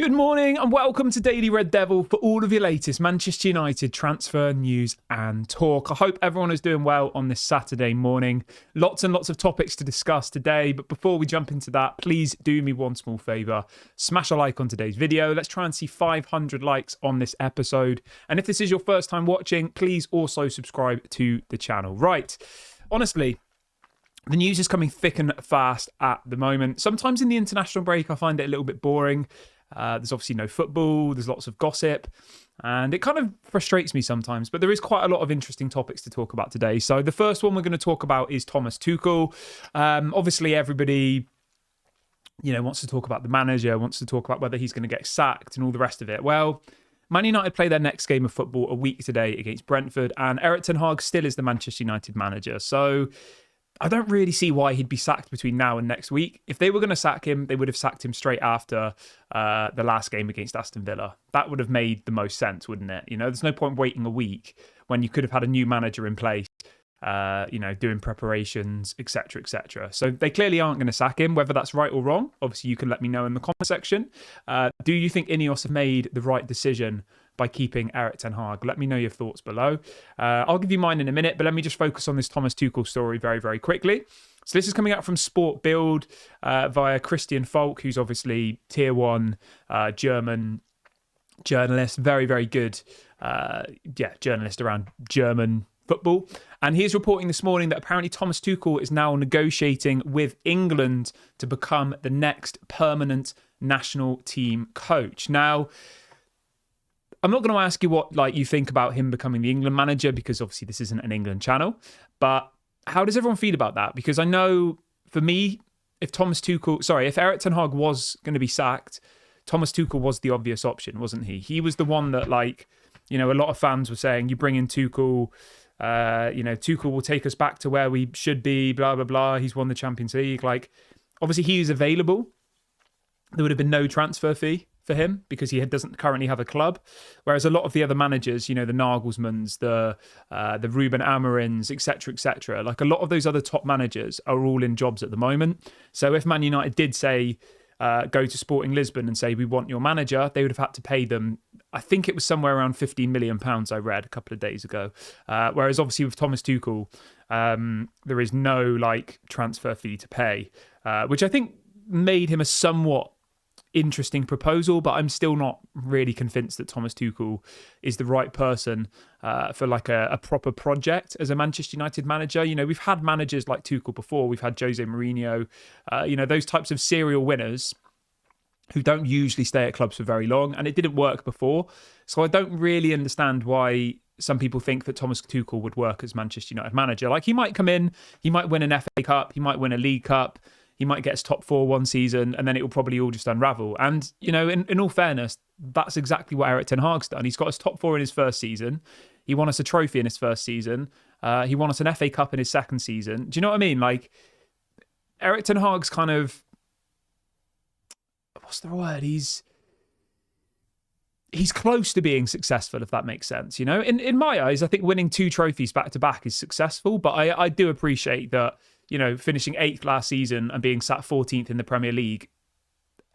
Good morning and welcome to Daily Red Devil for all of your latest Manchester United transfer news and talk. I hope everyone is doing well on this Saturday morning. Lots and lots of topics to discuss today, but before we jump into that, please do me one small favour. Smash a like on today's video. Let's try and see 500 likes on this episode. And if this is your first time watching, please also subscribe to the channel. Right, honestly, the news is coming thick and fast at the moment. Sometimes in the international break, I find it a little bit boring. There's obviously no football, there's lots of gossip, and it kind of frustrates me sometimes, but there is quite a lot of interesting topics to talk about today. So the first one we're going to talk about is Thomas Tuchel. Obviously, everybody wants to talk about the manager, wants to talk about whether he's going to get sacked and all the rest of it. Well, Man United play their next game of football a week today against Brentford, and Erik ten Hag still is the Manchester United manager. So I don't really see why he'd be sacked between now and next week. If they were going to sack him, they would have sacked him straight after the last game against Aston Villa. That would have made the most sense, wouldn't it? There's no point waiting a week when you could have had a new manager in place, doing preparations, etc., etc. So they clearly aren't going to sack him. Whether that's right or wrong, obviously you can let me know in the comment section. Do you think Ineos have made the right decision by keeping Erik ten Hag? Let me know your thoughts below. I'll give you mine in a minute, but let me just focus on this Thomas Tuchel story very, very quickly. So this is coming out from Sport Bild via Christian Falk, who's obviously tier 1 German journalist, very, very good journalist around German football. And he's reporting this morning that apparently Thomas Tuchel is now negotiating with England to become the next permanent national team coach. Now, I'm not going to ask you what you think about him becoming the England manager, because obviously this isn't an England channel. But how does everyone feel about that? Because I know for me, if Erik ten Hag was going to be sacked, Thomas Tuchel was the obvious option, wasn't he? He was the one that a lot of fans were saying, you bring in Tuchel, Tuchel will take us back to where we should be, blah, blah, blah. He's won the Champions League. Obviously he is available. There would have been no transfer fee for him because he doesn't currently have a club. Whereas a lot of the other managers, the Nagelsmanns, the Ruben Amorim's, etc., a lot of those other top managers are all in jobs at the moment. So if Man United did say, go to Sporting Lisbon and say, we want your manager, they would have had to pay them, I think it was somewhere around £15 million, I read a couple of days ago. Whereas obviously with Thomas Tuchel, there is no transfer fee to pay, which I think made him a somewhat interesting proposal, but I'm still not really convinced that Thomas Tuchel is the right person for a proper project as a Manchester United manager. We've had managers like Tuchel before. We've had Jose Mourinho, those types of serial winners who don't usually stay at clubs for very long, and it didn't work before. So I don't really understand why some people think that Thomas Tuchel would work as Manchester United manager. He might come in, he might win an FA Cup, he might win a League Cup, he might get us top 4 one season, and then it will probably all just unravel. And, in all fairness, that's exactly what Erik ten Hag's done. He's got us top 4 in his first season. He won us a trophy in his first season. He won us an FA Cup in his second season. Do you know what I mean? Erik ten Hag's kind of, what's the word? He's close to being successful, if that makes sense. In my eyes, I think winning 2 trophies back to back is successful, but I do appreciate that, finishing 8th last season and being sat 14th in the Premier League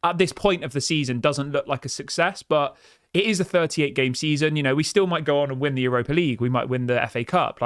at this point of the season doesn't look like a success, but it is a 38-game season. We still might go on and win the Europa League. We might win the FA Cup.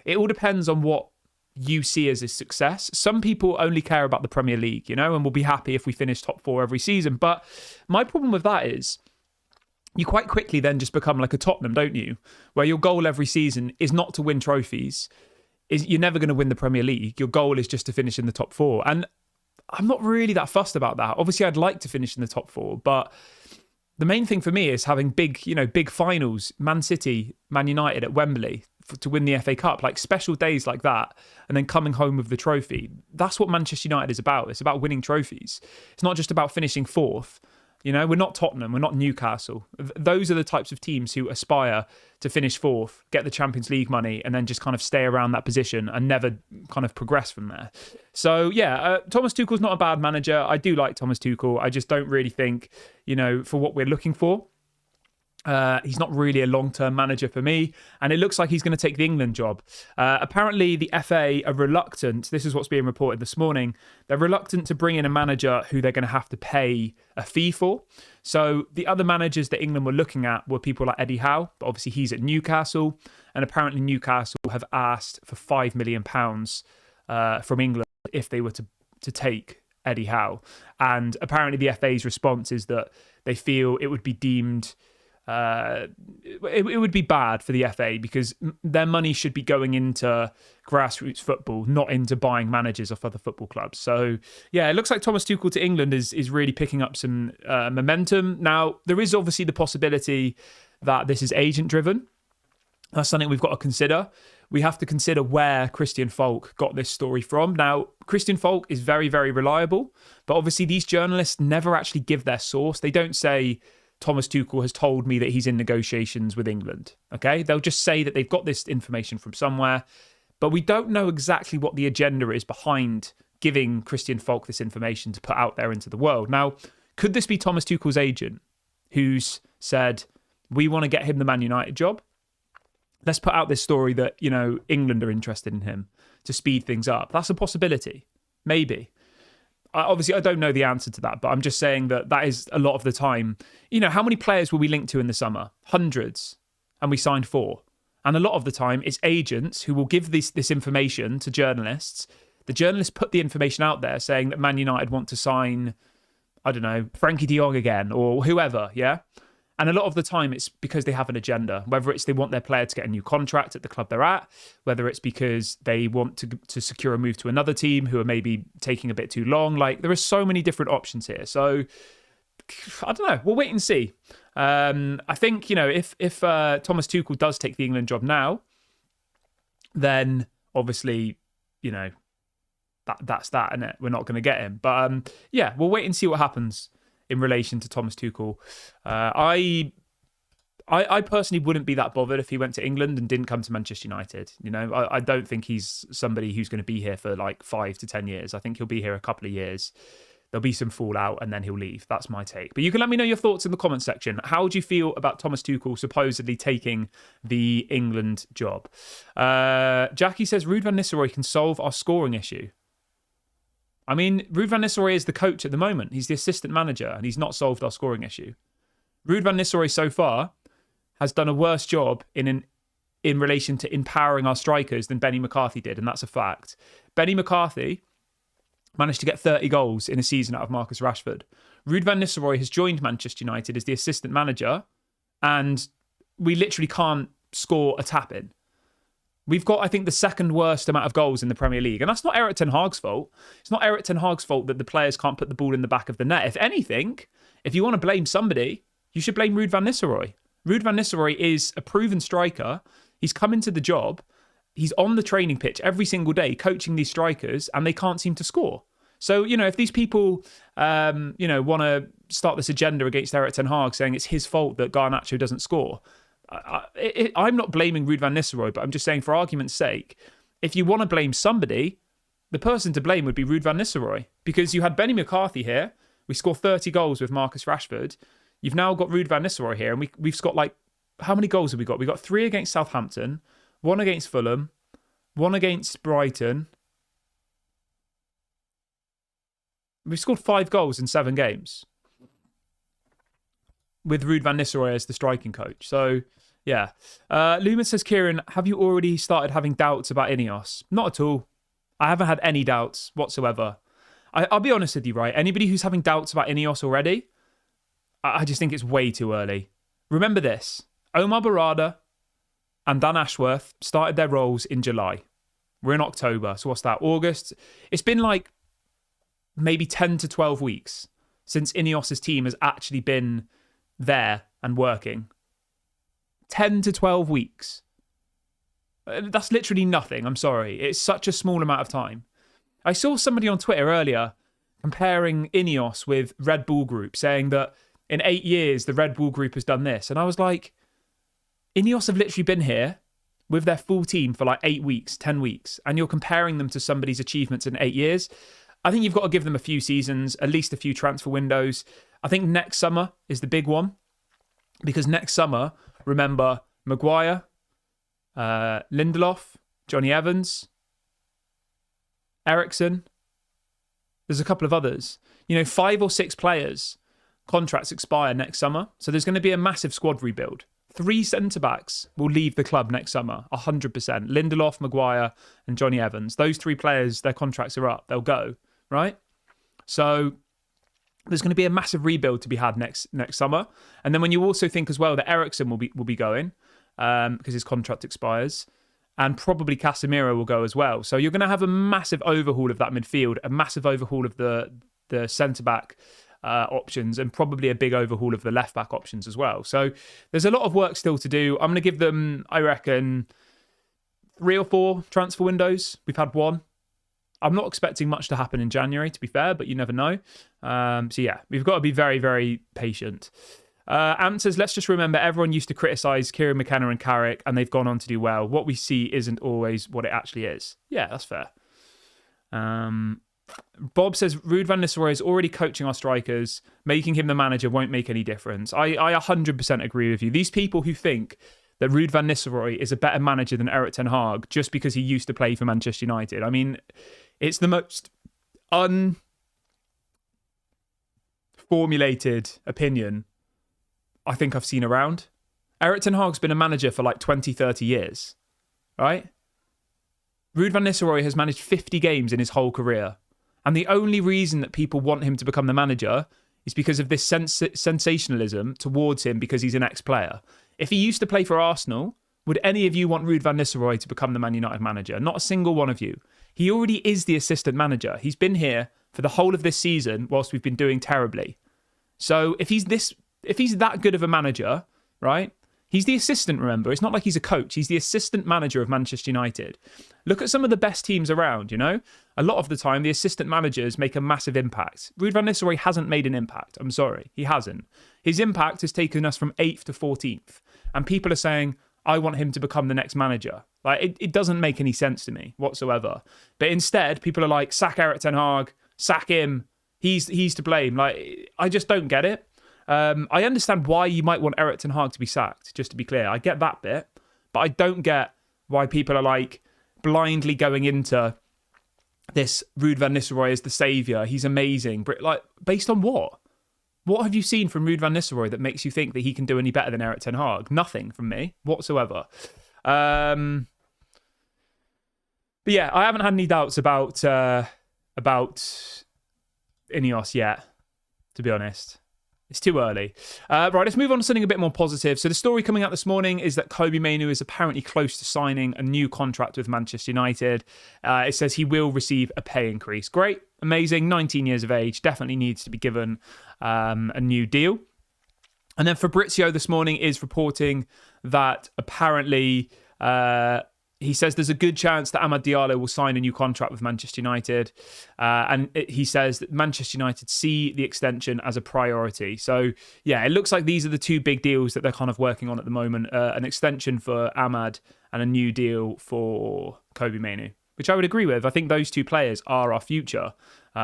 It all depends on what you see as a success. Some people only care about the Premier League, and will be happy if we finish top 4 every season. But my problem with that is you quite quickly then just become like a Tottenham, don't you? Where your goal every season is not to win trophies. You're never going to win the Premier League. Your goal is just to finish in the top 4. And I'm not really that fussed about that. Obviously, I'd like to finish in the top 4, but the main thing for me is having big finals, Man City, Man United at Wembley to win the FA Cup, special days like that, and then coming home with the trophy. That's what Manchester United is about. It's about winning trophies. It's not just about finishing 4th. We're not Tottenham, we're not Newcastle. Those are the types of teams who aspire to finish 4th, get the Champions League money, and then just kind of stay around that position and never kind of progress from there. So, Thomas Tuchel's not a bad manager. I do like Thomas Tuchel. I just don't really think, for what we're looking for, He's not really a long-term manager for me, and it looks like he's going to take the England job. Apparently, the FA are reluctant. This is what's being reported this morning. They're reluctant to bring in a manager who they're going to have to pay a fee for. So the other managers that England were looking at were people like Eddie Howe, but obviously he's at Newcastle, and apparently Newcastle have asked for £5 million from England if they were to take Eddie Howe. And apparently the FA's response is that they feel it would be deemed... it would be bad for the FA because their money should be going into grassroots football, not into buying managers off other football clubs. So, yeah, it looks like Thomas Tuchel to England is really picking up some momentum. Now, there is obviously the possibility that this is agent-driven. That's something we've got to consider. We have to consider where Christian Falk got this story from. Now, Christian Falk is very, very reliable, but obviously these journalists never actually give their source. They don't say... Thomas Tuchel has told me that he's in negotiations with England. Okay, they'll just say that they've got this information from somewhere, but we don't know exactly what the agenda is behind giving Christian Falk this information to put out there into the world. Now, could this be Thomas Tuchel's agent who's said, we want to get him the Man United job? Let's put out this story that, England are interested in him to speed things up. That's a possibility. Maybe. Obviously, I don't know the answer to that, but I'm just saying that is a lot of the time. How many players were we linked to in the summer? Hundreds. And we signed 4. And a lot of the time, it's agents who will give this information to journalists. The journalists put the information out there saying that Man United want to sign, I don't know, Frankie de Jong again or whoever, yeah? And a lot of the time, it's because they have an agenda, whether it's they want their player to get a new contract at the club they're at, whether it's because they want to secure a move to another team who are maybe taking a bit too long. Like, there are so many different options here. So, I don't know. We'll wait and see. I think, if Thomas Tuchel does take the England job now, then obviously, that's that, innit? We're not going to get him. But, yeah, we'll wait and see what happens in relation to Thomas Tuchel. I personally wouldn't be that bothered if he went to England and didn't come to Manchester United. I don't think he's somebody who's going to be here for like 5 to 10 years. I think he'll be here a couple of years. There'll be some fallout and then he'll leave. That's my take. But you can let me know your thoughts in the comment section. How do you feel about Thomas Tuchel supposedly taking the England job? Jackie says, Ruud van Nistelrooy can solve our scoring issue. I mean, Ruud van Nistelrooy is the coach at the moment. He's the assistant manager, and he's not solved our scoring issue. Ruud van Nistelrooy so far has done a worse job in relation to empowering our strikers than Benny McCarthy did, and that's a fact. Benny McCarthy managed to get 30 goals in a season out of Marcus Rashford. Ruud van Nistelrooy has joined Manchester United as the assistant manager, and we literally can't score a tap-in. We've got, I think, the second worst amount of goals in the Premier League. And that's not Erik ten Hag's fault. It's not Erik ten Hag's fault that the players can't put the ball in the back of the net. If anything, if you want to blame somebody, you should blame Ruud van Nistelrooy. Ruud van Nistelrooy is a proven striker. He's come into the job. He's on the training pitch every single day coaching these strikers, and they can't seem to score. So, if these people, want to start this agenda against Erik ten Hag saying it's his fault that Garnacho doesn't score, I'm not blaming Ruud van Nistelrooy, but I'm just saying for argument's sake, if you want to blame somebody, the person to blame would be Ruud van Nistelrooy, because you had Benny McCarthy here. We scored 30 goals with Marcus Rashford. You've now got Ruud van Nistelrooy here, and we've got how many goals have we got? We got 3 against Southampton, 1 against Fulham, 1 against Brighton. We've scored 5 goals in 7 games with Ruud van Nistelrooy as the striking coach. So, yeah. Lumen says, Kieran, have you already started having doubts about Ineos? Not at all. I haven't had any doubts whatsoever. I'll be honest with you, right? Anybody who's having doubts about Ineos already, I just think it's way too early. Remember this. Omar Barada and Dan Ashworth started their roles in July. We're in October. So what's that? August? It's been like maybe 10 to 12 weeks since Ineos' team has actually been there and working. 10 to 12 weeks. That's literally nothing. I'm sorry. It's such a small amount of time. I saw somebody on Twitter earlier comparing Ineos with Red Bull Group, saying that in 8 years, the Red Bull Group has done this. And I was like, Ineos have literally been here with their full team for like 8 weeks, 10 weeks, and you're comparing them to somebody's achievements in 8 years. I think you've got to give them a few seasons, at least a few transfer windows. I think next summer is the big one. Because next summer, remember, Maguire, Lindelof, Johnny Evans, Eriksen. There's a couple of others. 5 or 6 players, contracts expire next summer. So there's going to be a massive squad rebuild. 3 centre-backs will leave the club next summer, 100%. Lindelof, Maguire, and Johnny Evans. Those 3 players, their contracts are up. They'll go, right? So there's going to be a massive rebuild to be had next summer. And then when you also think as well that Eriksen will be going because his contract expires, and probably Casemiro will go as well. So you're going to have a massive overhaul of that midfield, a massive overhaul of the centre-back options, and probably a big overhaul of the left-back options as well. So there's a lot of work still to do. I'm going to give them, I reckon, 3 or 4 transfer windows. We've had 1. I'm not expecting much to happen in January, to be fair, but you never know. So yeah, we've got to be very, very patient. Ant says, let's just remember everyone used to criticise Kieran McKenna and Carrick, and they've gone on to do well. What we see isn't always what it actually is. Yeah, that's fair. Bob says, Ruud van Nistelrooy is already coaching our strikers. Making him the manager won't make any difference. I 100% agree with you. These people who think that Ruud van Nistelrooy is a better manager than Erik ten Hag just because he used to play for Manchester United. I mean, it's the most unformulated opinion I think I've seen around. Erik ten Hag's been a manager for like 20, 30 years, right? Ruud van Nistelrooy has managed 50 games in his whole career. And the only reason that people want him to become the manager is because of this sensationalism towards him because he's an ex-player. If he used to play for Arsenal, would any of you want Ruud van Nistelrooy to become the Man United manager? Not a single one of you. He already is the assistant manager. He's been here for the whole of this season whilst we've been doing terribly. So if he's that good of a manager, right? He's the assistant, remember. It's not like he's a coach. He's the assistant manager of Manchester United. Look at some of the best teams around, A lot of the time, the assistant managers make a massive impact. Ruud van Nistelrooy hasn't made an impact. I'm sorry. He hasn't. His impact has taken us from 8th to 14th. And people are saying, I want him to become the next manager. Like, it doesn't make any sense to me whatsoever. But instead, people are like, sack Erik ten Hag, sack him. He's to blame. Like, I just don't get it. I understand why you might want Erik ten Hag to be sacked, just to be clear. I get that bit, but I don't get why people are like blindly going into this Ruud van Nistelrooy as the saviour. He's amazing. Like, based on what? What have you seen from Ruud van Nistelrooy that makes you think that he can do any better than Erik ten Hag? Nothing from me whatsoever. But yeah, I haven't had any doubts about Ineos yet, to be honest. It's too early. Right, let's move on to something a bit more positive. So the story coming out this morning is that Kobbie Mainoo is apparently close to signing a new contract with Manchester United. It says he will receive a pay increase. Great, amazing, 19 years of age, definitely needs to be given a new deal. And then Fabrizio this morning is reporting that apparently he says there's a good chance that Amad Diallo will sign a new contract with Manchester United. He says that Manchester United see the extension as a priority. So, yeah, it looks like these are the 2 big deals that they're kind of working on at the moment. An extension for Amad and a new deal for Kobbie Mainoo, which I would agree with. I think those 2 players are our future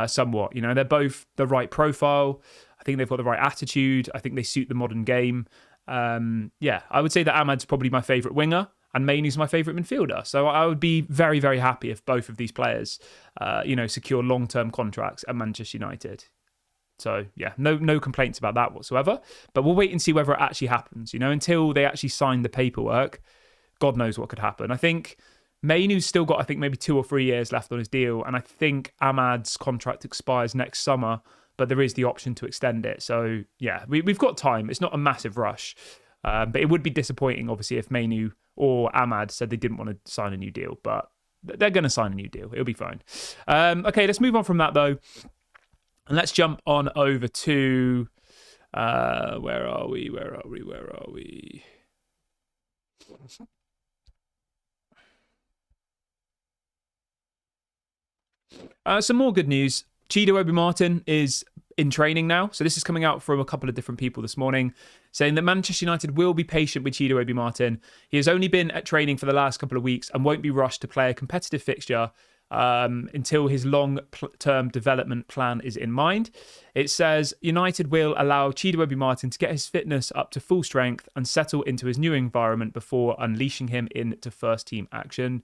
somewhat. They're both the right profile. I think they've got the right attitude. I think they suit the modern game. Yeah, I would say that Amad's probably my favourite winger. And Mainoo's my favourite midfielder. So I would be very, very happy if both of these players, secure long-term contracts at Manchester United. So, yeah, no complaints about that whatsoever. But we'll wait and see whether it actually happens. Until they actually sign the paperwork, God knows what could happen. I think Mainoo's still got, maybe 2 or 3 years left on his deal. And I think Amad's contract expires next summer, but there is the option to extend it. So, yeah, we've got time. It's not a massive rush. But it would be disappointing, obviously, if Mainoo or Amad said they didn't want to sign a new deal. But they're going to sign a new deal. It'll be fine. Okay, let's move on from that, though. And let's jump on over to... Where are we? Some more good news. Chido Obi-Martin is in training now. So this is coming out from a couple of different people this morning, saying that Manchester United will be patient with Chido Obi-Martin. He has only been at training for the last couple of weeks and won't be rushed to play a competitive fixture until his long-term development plan is in mind. It says United will allow Chidobe Martin to get his fitness up to full strength and settle into his new environment before unleashing him into first-team action.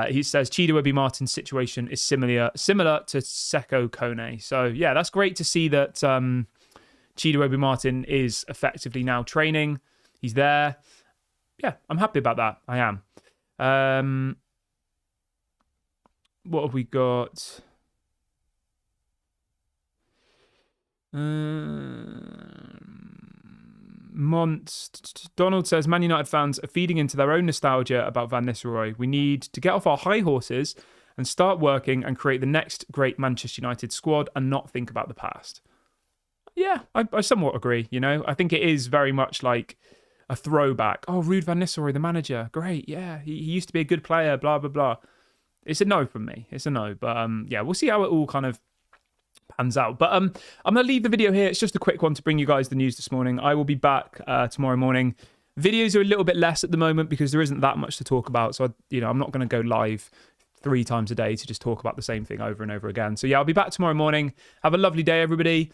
He says Chidobe Martin's situation is similar to Seko Kone. So, yeah, that's great to see that Chidobe Martin is effectively now training. He's there. Yeah, I'm happy about that. I am. What have we got? Donald says, Man United fans are feeding into their own nostalgia about Van Nistelrooy. We need to get off our high horses and start working and create the next great Manchester United squad and not think about the past. Yeah, I somewhat agree, you know. I think it is very much like a throwback. Oh, Ruud Van Nistelrooy, the manager. Great, yeah. He used to be a good player, blah, blah, blah. It's a no from me. It's a no. But yeah, we'll see how it all kind of pans out. But I'm going to leave the video here. It's just a quick one to bring you guys the news this morning. I will be back tomorrow morning. Videos are a little bit less at the moment because there isn't that much to talk about. So, I'm not going to go live 3 times a day to just talk about the same thing over and over again. So yeah, I'll be back tomorrow morning. Have a lovely day, everybody.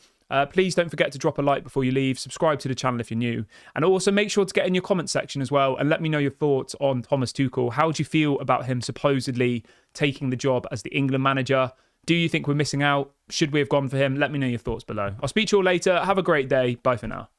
Please don't forget to drop a like before you leave. Subscribe to the channel if you're new. And also make sure to get in your comment section as well and let me know your thoughts on Thomas Tuchel. How do you feel about him supposedly taking the job as the England manager? Do you think we're missing out? Should we have gone for him? Let me know your thoughts below. I'll speak to you all later. Have a great day. Bye for now.